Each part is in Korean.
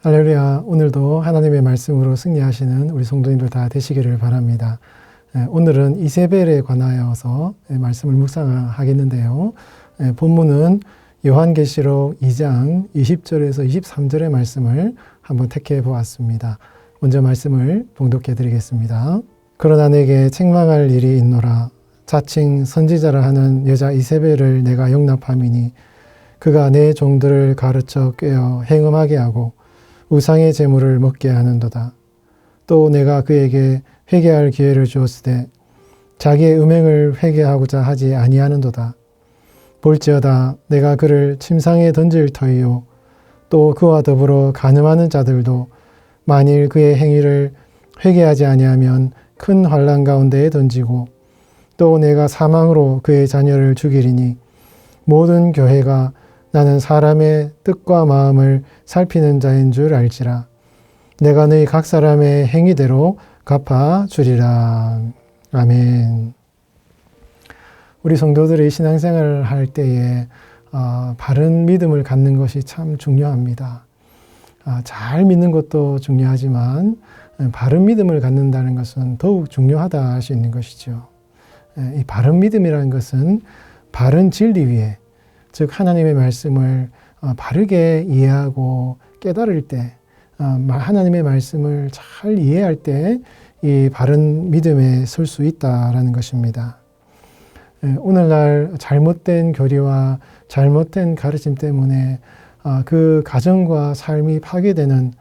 할렐루야. 오늘도 하나님의 말씀으로 승리하시는 우리 성도님들 다 되시기를 바랍니다. 오늘은 이세벨에 관하여서 말씀을 묵상하겠는데요. 본문은 요한계시록 2장 20절에서 23절의 말씀을 한번 택해 보았습니다. 먼저 말씀을 봉독해 드리겠습니다. 그러나 내게 책망할 일이 있노라. 자칭 선지자라 하는 여자 이세벨을 내가 용납함이니 그가 내 종들을 가르쳐 꿰어 행음하게 하고 우상의 재물을 먹게 하는도다. 또 내가 그에게 회개할 기회를 주었으되 자기의 음행을 회개하고자 하지 아니하는도다. 볼지어다 내가 그를 침상에 던질 터이요 또 그와 더불어 간음하는 자들도 만일 그의 행위를 회개하지 아니하면 큰 환난 가운데에 던지고 또 내가 사망으로 그의 자녀를 죽이리니 모든 교회가 나는 사람의 뜻과 마음을 살피는 자인 줄 알지라. 내가 너희 각 사람의 행위대로 갚아주리라. 아멘. 우리 성도들이 신앙생활을 할 때에 바른 믿음을 갖는 것이 참 중요합니다. 잘 믿는 것도 중요하지만 바른 믿음을 갖는다는 것은 더욱 중요하다 할 수 있는 것이죠. 이 바른 믿음이라는 것은 바른 진리 위에, 즉 하나님의 말씀을 바르게 이해하고 깨달을 때, 하나님의 말씀을 잘 이해할 때 이 바른 믿음에 설 수 있다라는 것입니다. 오늘날 잘못된 교리와 잘못된 가르침 때문에 그 가정과 삶이 파괴되는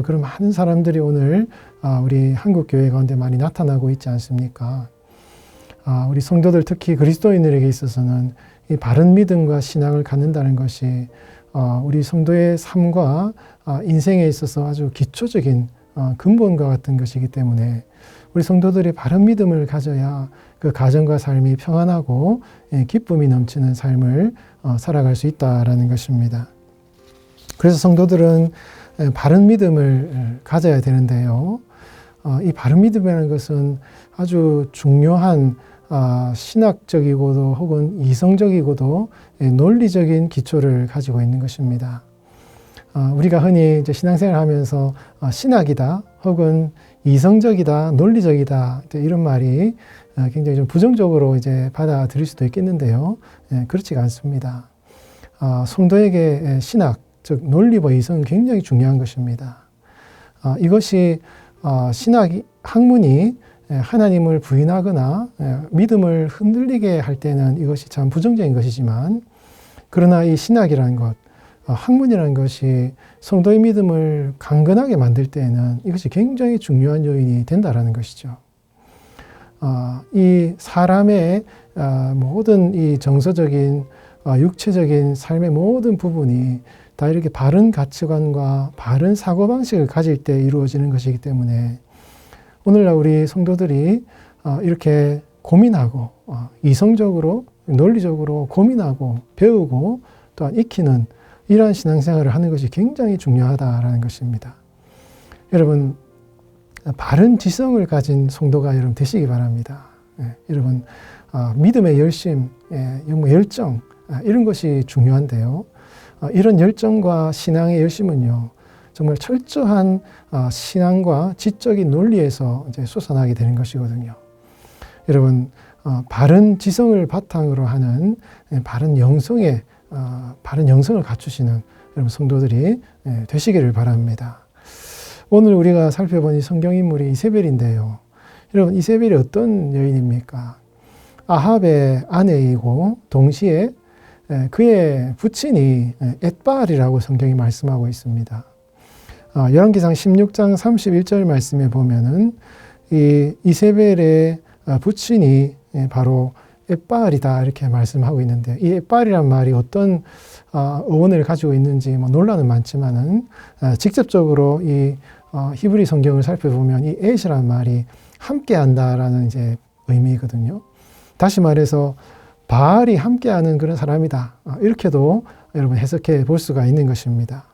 그런 많은 사람들이 오늘 우리 한국 교회 가운데 많이 나타나고 있지 않습니까? 우리 성도들, 특히 그리스도인들에게 있어서는 이 바른 믿음과 신앙을 갖는다는 것이 우리 성도의 삶과 인생에 있어서 아주 기초적인 근본과 같은 것이기 때문에 우리 성도들이 바른 믿음을 가져야 그 가정과 삶이 평안하고 기쁨이 넘치는 삶을 살아갈 수 있다라는 것입니다. 그래서 성도들은 바른 믿음을 가져야 되는데요. 이 바른 믿음이라는 것은 아주 중요한 신학적이고도 혹은 이성적이고도 논리적인 기초를 가지고 있는 것입니다. 우리가 흔히 이제 신앙생활을 하면서 신학이다 혹은 이성적이다, 논리적이다 이런 말이 굉장히 좀 부정적으로 이제 받아들일 수도 있겠는데요. 그렇지가 않습니다. 성도에게 신학, 즉 논리와 이성은 굉장히 중요한 것입니다. 이것이 신학 학문이 하나님을 부인하거나 믿음을 흔들리게 할 때는 이것이 참 부정적인 것이지만, 그러나 이 신학이라는 것, 학문이라는 것이 성도의 믿음을 강건하게 만들 때에는 이것이 굉장히 중요한 요인이 된다라는 것이죠. 이 사람의 모든 이 정서적인 육체적인 삶의 모든 부분이 다 이렇게 바른 가치관과 바른 사고방식을 가질 때 이루어지는 것이기 때문에 오늘날 우리 성도들이 이렇게 고민하고 이성적으로 논리적으로 고민하고 배우고 또한 익히는 이러한 신앙생활을 하는 것이 굉장히 중요하다라는 것입니다. 여러분, 바른 지성을 가진 성도가 여러분 되시기 바랍니다. 여러분, 믿음의 열심, 열정 이런 것이 중요한데요. 이런 열정과 신앙의 열심은요, 정말 철저한 신앙과 지적인 논리에서 이제 솟아나게 되는 것이거든요. 여러분, 바른 지성을 바탕으로 하는 바른 영성을 갖추시는 여러분 성도들이 되시기를 바랍니다. 오늘 우리가 살펴본 이 성경인물이 이세벨인데요. 여러분, 이세벨이 어떤 여인입니까? 아합의 아내이고 동시에 그의 부친이 엣바알이라고 성경이 말씀하고 있습니다. 열왕기상 16장 31절 말씀에 보면은 이 이세벨의 부친이 바로 엣바알이다 이렇게 말씀하고 있는데, 이 엣바알이란 말이 어떤 어원을 가지고 있는지 논란은 많지만은 직접적으로 이 히브리 성경을 살펴보면 이 엣이라는 말이 함께한다라는 이제 의미거든요. 다시 말해서 바알이 함께하는 그런 사람이다, 이렇게도 여러분 해석해 볼 수가 있는 것입니다.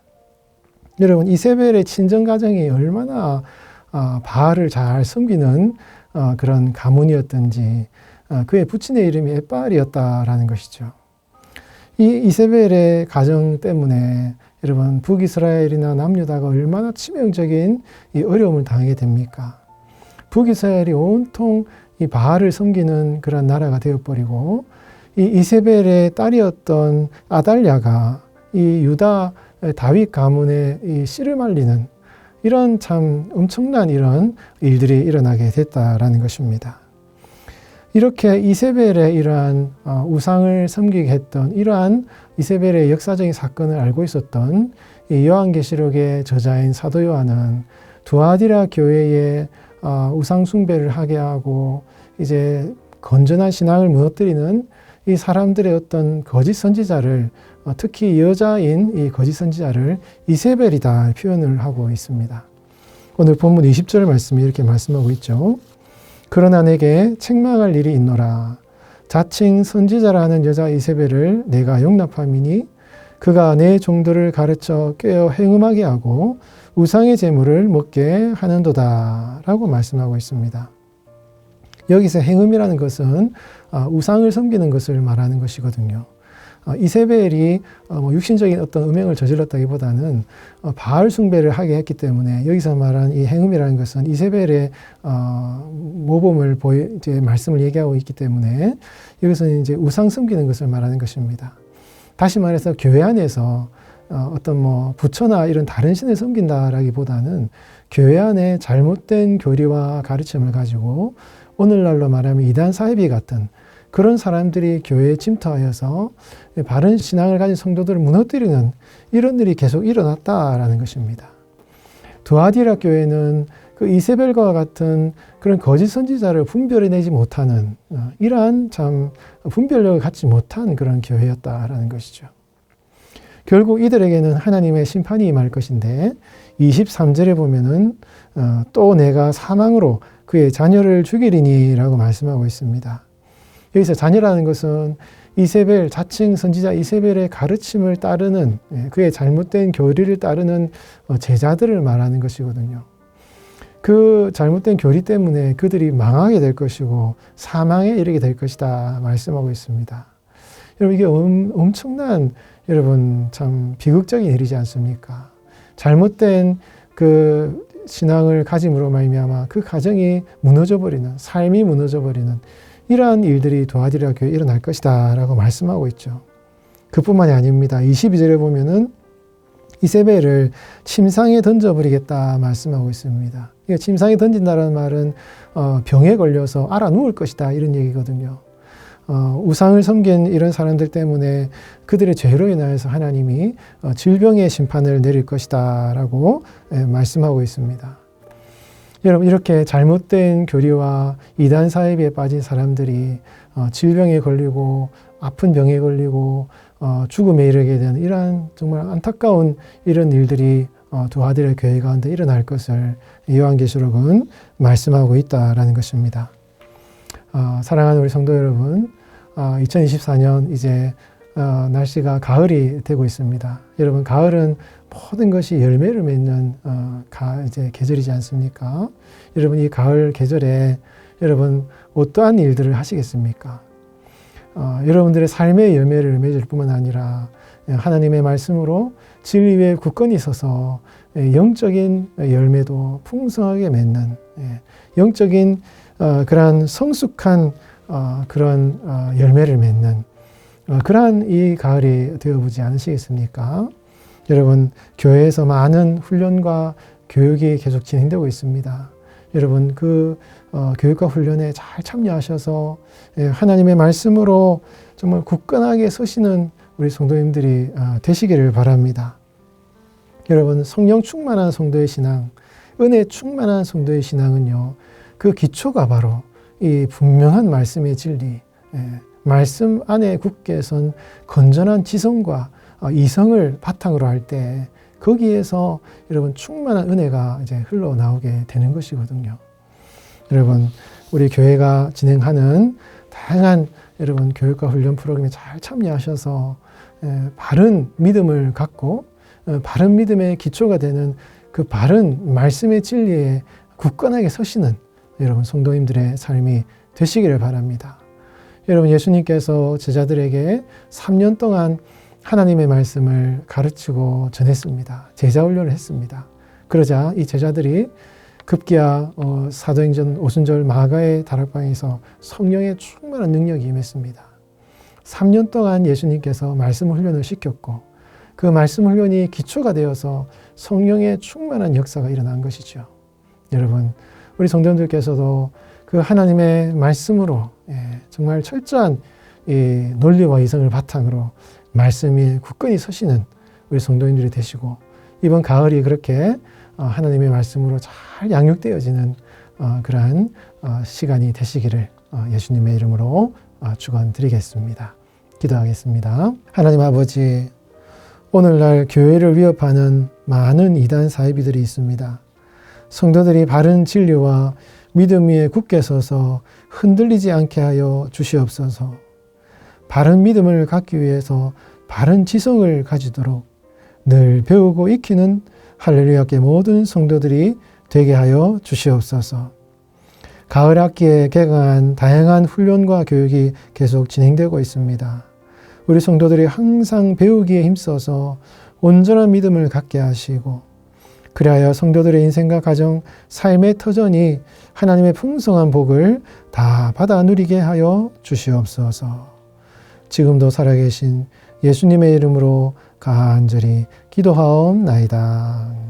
여러분, 이세벨의 친정 가정이 얼마나 바알을 잘 섬기는 그런 가문이었던지, 그의 부친의 이름이 엣바알이었다라는 것이죠. 이 이세벨의 가정 때문에 여러분 북이스라엘이나 남유다가 얼마나 치명적인 이 어려움을 당하게 됩니까? 북이스라엘이 온통 이 바알을 섬기는 그런 나라가 되어버리고 이 이세벨의 딸이었던 아달랴가 이 유다 다윗 가문의 이 씨를 말리는 이런 참 엄청난 이런 일들이 일어나게 됐다라는 것입니다. 이렇게 이세벨의 이러한 우상을 섬기게 했던 이러한 이세벨의 역사적인 사건을 알고 있었던 이 요한계시록의 저자인 사도 요한은 두아디라 교회에 우상 숭배를 하게 하고 이제 건전한 신앙을 무너뜨리는 이 사람들의 어떤 거짓 선지자를 특히 여자인 이 거짓 선지자를 이세벨이다 표현을 하고 있습니다. 오늘 본문 20절 말씀이 이렇게 말씀하고 있죠. 그러나 내게 책망할 일이 있노라. 자칭 선지자라는 여자 이세벨을 내가 용납함이니 그가 내 종들을 가르쳐 꾀어 행음하게 하고 우상의 제물을 먹게 하는도다 라고 말씀하고 있습니다. 여기서 행음이라는 것은 우상을 섬기는 것을 말하는 것이거든요. 이세벨이 육신적인 어떤 음행을 저질렀다기보다는 바알 숭배를 하게 했기 때문에 여기서 말한 이 행음이라는 것은 이세벨의 모범을 이제 말씀을 얘기하고 있기 때문에 여기서는 이제 우상 섬기는 것을 말하는 것입니다. 다시 말해서 교회 안에서 어떤 부처나 이런 다른 신을 섬긴다라기보다는 교회 안에 잘못된 교리와 가르침을 가지고 오늘날로 말하면 이단 사이비 같은 그런 사람들이 교회에 침투하여서 바른 신앙을 가진 성도들을 무너뜨리는 이런 일이 계속 일어났다라는 것입니다. 두아디라 교회는 그 이세벨과 같은 그런 거짓 선지자를 분별해내지 못하는 이러한 참 분별력을 갖지 못한 그런 교회였다라는 것이죠. 결국 이들에게는 하나님의 심판이 임할 것인데 23절에 보면은 또 내가 사망으로 그의 자녀를 죽이리니 라고 말씀하고 있습니다. 여기서 자녀라는 것은 이세벨, 자칭 선지자 이세벨의 가르침을 따르는 그의 잘못된 교리를 따르는 제자들을 말하는 것이거든요. 그 잘못된 교리 때문에 그들이 망하게 될 것이고 사망에 이르게 될 것이다 말씀하고 있습니다. 여러분 이게 엄청난 여러분 참 비극적인 일이지 않습니까? 잘못된 그 신앙을 가짐으로 말미암아 그 가정이 무너져버리는 삶이 무너져버리는 이러한 일들이 두아디라 교회에 일어날 것이다 라고 말씀하고 있죠. 그뿐만이 아닙니다. 22절에 보면은 이세벨을 침상에 던져버리겠다 말씀하고 있습니다. 침상에 던진다는 말은 병에 걸려서 알아 누울 것이다 이런 얘기거든요. 우상을 섬긴 이런 사람들 때문에 그들의 죄로 인하여서 하나님이 질병의 심판을 내릴 것이다 라고 말씀하고 있습니다. 여러분 이렇게 잘못된 교리와 이단 사이비에 빠진 사람들이 질병에 걸리고 아픈 병에 걸리고 죽음에 이르게 되는 이러한 정말 안타까운 이런 일들이 두아디라 교회 가운데 일어날 것을 요한계시록은 말씀하고 있다라는 것입니다. 사랑하는 우리 성도 여러분, 2024년 이제 날씨가 가을이 되고 있습니다. 여러분 가을은 모든 것이 열매를 맺는 이제 계절이지 않습니까? 여러분 이 가을 계절에 여러분 어떠한 일들을 하시겠습니까? 여러분들의 삶의 열매를 맺을 뿐만 아니라 하나님의 말씀으로 진리에 굳건히 서서 영적인 열매도 풍성하게 맺는 영적인 그러한 성숙한 그런 열매를 맺는 그러한 이 가을이 되어보지 않으시겠습니까? 여러분 교회에서 많은 훈련과 교육이 계속 진행되고 있습니다. 여러분 그 교육과 훈련에 잘 참여하셔서 하나님의 말씀으로 정말 굳건하게 서시는 우리 성도님들이 되시기를 바랍니다. 여러분 성령 충만한 성도의 신앙, 은혜 충만한 성도의 신앙은요, 그 기초가 바로 이 분명한 말씀의 진리, 말씀 안에 굳게 선 건전한 지성과 이성을 바탕으로 할 때 거기에서 여러분 충만한 은혜가 이제 흘러나오게 되는 것이거든요. 여러분 우리 교회가 진행하는 다양한 여러분 교육과 훈련 프로그램에 잘 참여하셔서 바른 믿음을 갖고 바른 믿음의 기초가 되는 그 바른 말씀의 진리에 굳건하게 서시는 여러분 성도님들의 삶이 되시기를 바랍니다. 여러분 예수님께서 제자들에게 3년 동안 하나님의 말씀을 가르치고 전했습니다. 제자 훈련을 했습니다. 그러자 이 제자들이 급기야 사도행전 오순절 마가의 다락방에서 성령의 충만한 능력이 임했습니다. 3년 동안 예수님께서 말씀 훈련을 시켰고 그 말씀 훈련이 기초가 되어서 성령의 충만한 역사가 일어난 것이죠. 여러분, 우리 성도님들께서도 그 하나님의 말씀으로 정말 철저한 이 논리와 이성을 바탕으로 말씀이 굳건히 서시는 우리 성도님들이 되시고 이번 가을이 그렇게 하나님의 말씀으로 잘 양육되어지는 그러한 시간이 되시기를 예수님의 이름으로 축원드리겠습니다. 기도하겠습니다. 하나님 아버지, 오늘날 교회를 위협하는 많은 이단 사이비들이 있습니다. 성도들이 바른 진리와 믿음 위에 굳게 서서 흔들리지 않게 하여 주시옵소서. 바른 믿음을 갖기 위해서 바른 지성을 가지도록 늘 배우고 익히는 할렐루야교회 모든 성도들이 되게 하여 주시옵소서. 가을 학기에 개강한 다양한 훈련과 교육이 계속 진행되고 있습니다. 우리 성도들이 항상 배우기에 힘써서 온전한 믿음을 갖게 하시고 그리하여 성도들의 인생과 가정, 삶의 터전이 하나님의 풍성한 복을 다 받아 누리게 하여 주시옵소서. 지금도 살아계신 예수님의 이름으로 간절히 기도하옵나이다.